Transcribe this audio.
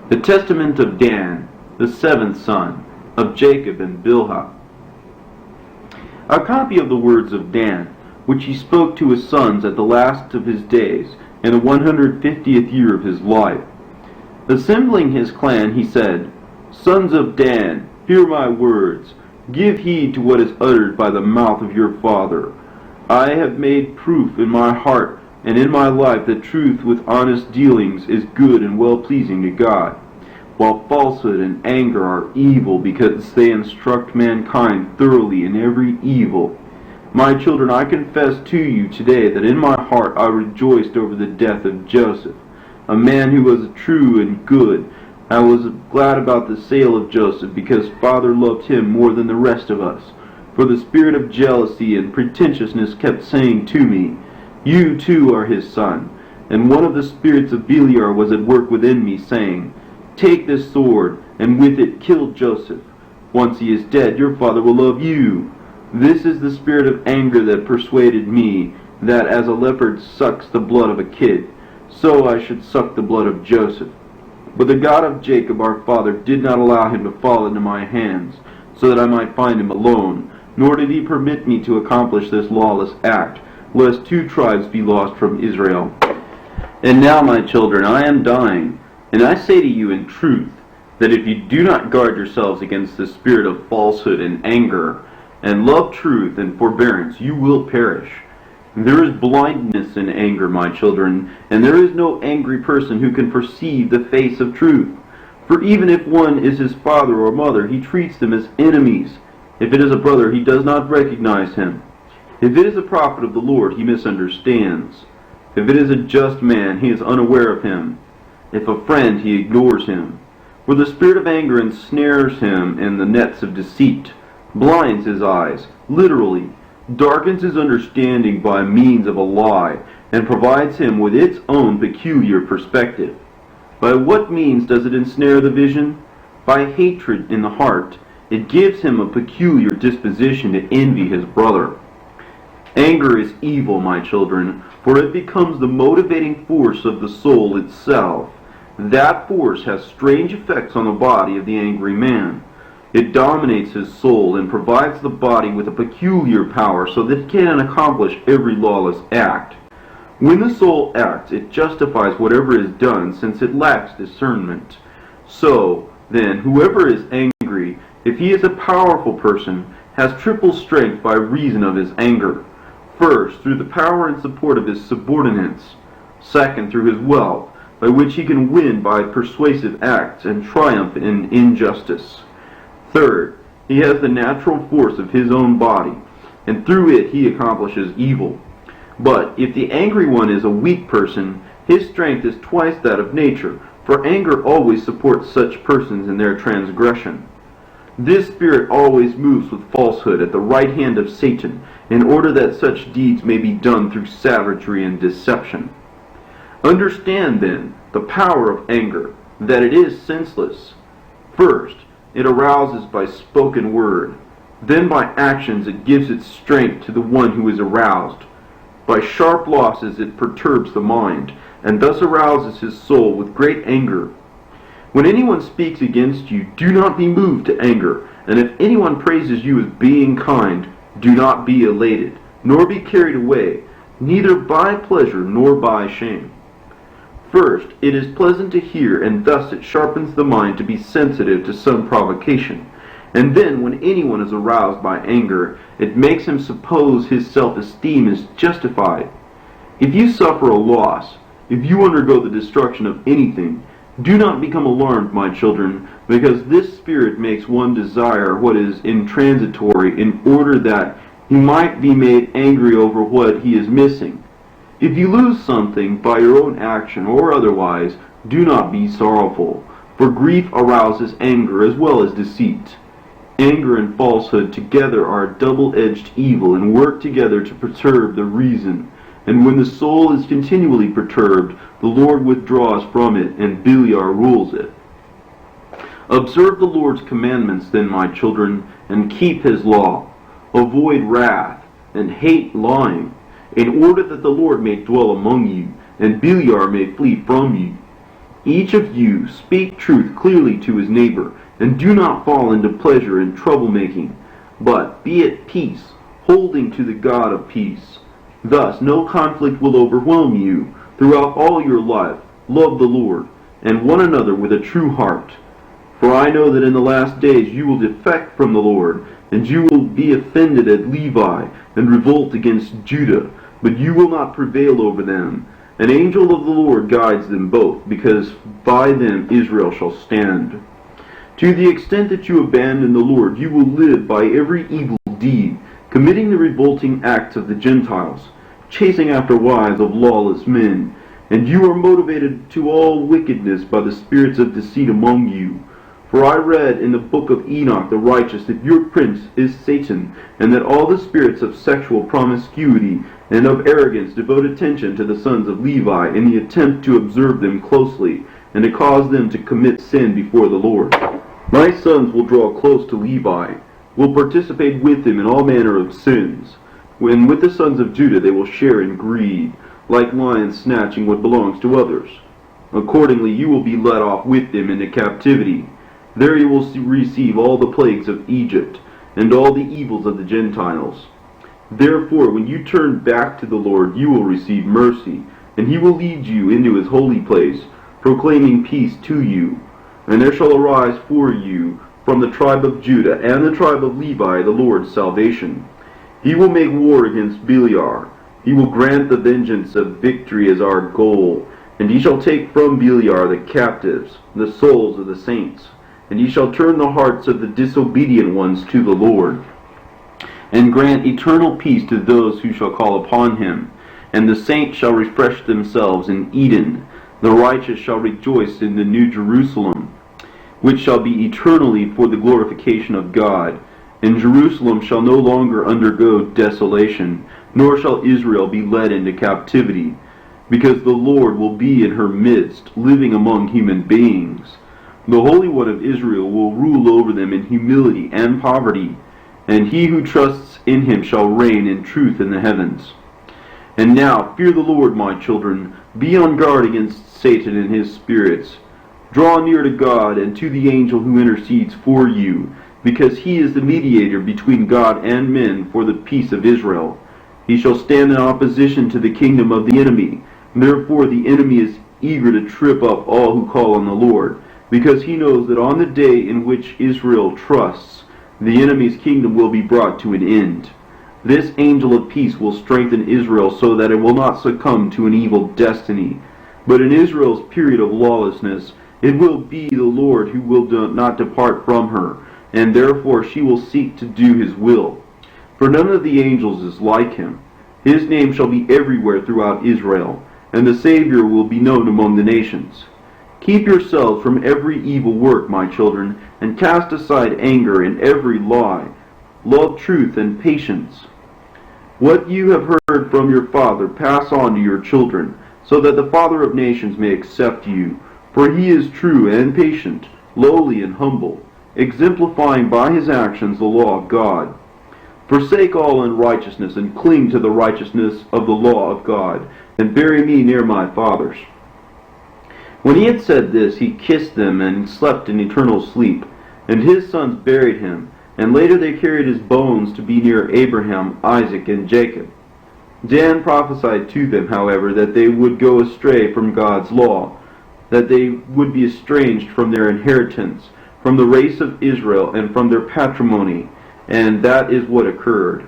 The testament of Dan, the seventh son of Jacob and Bilhah. A copy of the words of Dan, which he spoke to his sons at the last of his days, in the 150th year of his life. Assembling his clan, he said, Sons of Dan, hear my words. Give heed to what is uttered by the mouth of your father. I have made proof in my heart and in my life that truth with honest dealings is good and well-pleasing to God, while falsehood and anger are evil because they instruct mankind thoroughly in every evil. My children, I confess to you today that in my heart I rejoiced over the death of Joseph, a man who was true and good. I was glad about the sale of Joseph because Father loved him more than the rest of us. For the spirit of jealousy and pretentiousness kept saying to me, You too are his son. And one of the spirits of Beliar was at work within me, saying, Take this sword, and with it kill Joseph. Once he is dead, your father will love you. This is the spirit of anger that persuaded me, that as a leopard sucks the blood of a kid, so I should suck the blood of Joseph. But the God of Jacob our father did not allow him to fall into my hands, so that I might find him alone, nor did he permit me to accomplish this lawless act, lest 2 tribes be lost from Israel. And now, my children, I am dying, and I say to you in truth, that if you do not guard yourselves against the spirit of falsehood and anger, and love truth and forbearance, you will perish. There is blindness in anger, my children, and there is no angry person who can perceive the face of truth. For even if one is his father or mother, he treats them as enemies. If it is a brother, he does not recognize him. If it is a prophet of the Lord, he misunderstands. If it is a just man, he is unaware of him. If a friend, he ignores him. For the spirit of anger ensnares him in the nets of deceit, blinds his eyes, literally, darkens his understanding by means of a lie, and provides him with its own peculiar perspective. By what means does it ensnare the vision? By hatred in the heart. It gives him a peculiar disposition to envy his brother. Anger is evil, my children, for it becomes the motivating force of the soul itself. That force has strange effects on the body of the angry man. It dominates his soul and provides the body with a peculiar power so that it can accomplish every lawless act. When the soul acts, it justifies whatever is done, since it lacks discernment. So, then, whoever is angry, if he is a powerful person, has triple strength by reason of his anger. First, through the power and support of his subordinates. Second, through his wealth, by which he can win by persuasive acts and triumph in injustice. Third, he has the natural force of his own body, and through it he accomplishes evil. But if the angry one is a weak person, his strength is twice that of nature, for anger always supports such persons in their transgression. This spirit always moves with falsehood at the right hand of Satan, in order that such deeds may be done through savagery and deception. Understand, then, the power of anger, that it is senseless. First, it arouses by spoken word. Then by actions it gives its strength to the one who is aroused. By sharp losses it perturbs the mind, and thus arouses his soul with great anger. When anyone speaks against you, do not be moved to anger, and if anyone praises you as being kind, do not be elated, nor be carried away, neither by pleasure nor by shame. First, it is pleasant to hear, and thus it sharpens the mind to be sensitive to some provocation. And then, when anyone is aroused by anger, it makes him suppose his self-esteem is justified. If you suffer a loss, if you undergo the destruction of anything, do not become alarmed, my children, because this spirit makes one desire what is intransitory in order that he might be made angry over what he is missing. If you lose something by your own action or otherwise, do not be sorrowful, for grief arouses anger as well as deceit. Anger and falsehood together are a double-edged evil and work together to perturb the reason. And when the soul is continually perturbed, the Lord withdraws from it, and Beliar rules it. Observe the Lord's commandments then, my children, and keep his law. Avoid wrath, and hate lying, in order that the Lord may dwell among you, and Beliar may flee from you. Each of you speak truth clearly to his neighbor, and do not fall into pleasure and troublemaking, but be at peace, holding to the God of peace. Thus no conflict will overwhelm you. Throughout all your life, love the Lord, and one another with a true heart. For I know that in the last days you will defect from the Lord, and you will be offended at Levi, and revolt against Judah, but you will not prevail over them. An angel of the Lord guides them both, because by them Israel shall stand. To the extent that you abandon the Lord, you will live by every evil deed, committing the revolting acts of the Gentiles, chasing after wives of lawless men, and you are motivated to all wickedness by the spirits of deceit among you. For I read in the book of Enoch the righteous that your prince is Satan, and that all the spirits of sexual promiscuity and of arrogance devote attention to the sons of Levi in the attempt to observe them closely, and to cause them to commit sin before the Lord. My sons will draw close to Levi, will participate with him in all manner of sins. When with the sons of Judah they will share in greed, like lions snatching what belongs to others. Accordingly you will be led off with them into captivity. There you will receive all the plagues of Egypt, and all the evils of the Gentiles. Therefore, when you turn back to the Lord, you will receive mercy, and he will lead you into his holy place, proclaiming peace to you. And there shall arise for you from the tribe of Judah and the tribe of Levi the Lord's salvation. He will make war against Beliar. He will grant the vengeance of victory as our goal, and he shall take from Beliar the captives, the souls of the saints. And he shall turn the hearts of the disobedient ones to the Lord, and grant eternal peace to those who shall call upon him. And the saints shall refresh themselves in Eden. The righteous shall rejoice in the new Jerusalem, which shall be eternally for the glorification of God. And Jerusalem shall no longer undergo desolation, nor shall Israel be led into captivity, because the Lord will be in her midst, living among human beings. The Holy One of Israel will rule over them in humility and poverty, and he who trusts in him shall reign in truth in the heavens. And now, fear the Lord, my children. Be on guard against Satan and his spirits. Draw near to God and to the angel who intercedes for you, because he is the mediator between God and men for the peace of Israel. He shall stand in opposition to the kingdom of the enemy. Therefore the enemy is eager to trip up all who call on the Lord, because he knows that on the day in which Israel trusts, the enemy's kingdom will be brought to an end. This angel of peace will strengthen Israel so that it will not succumb to an evil destiny. But in Israel's period of lawlessness, it will be the Lord who will not depart from her, and therefore she will seek to do his will. For none of the angels is like him. His name shall be everywhere throughout Israel, and the Savior will be known among the nations. Keep yourselves from every evil work, my children, and cast aside anger and every lie. Love truth and patience. What you have heard from your father pass on to your children, so that the Father of nations may accept you. For he is true and patient, lowly and humble, exemplifying by his actions the law of God. Forsake all unrighteousness and cling to the righteousness of the law of God, and bury me near my fathers. When he had said this, he kissed them and slept in eternal sleep. And his sons buried him, and later they carried his bones to be near Abraham, Isaac, and Jacob. Dan prophesied to them, however, that they would go astray from God's law, that they would be estranged from their inheritance, from the race of Israel, and from their patrimony. And that is what occurred.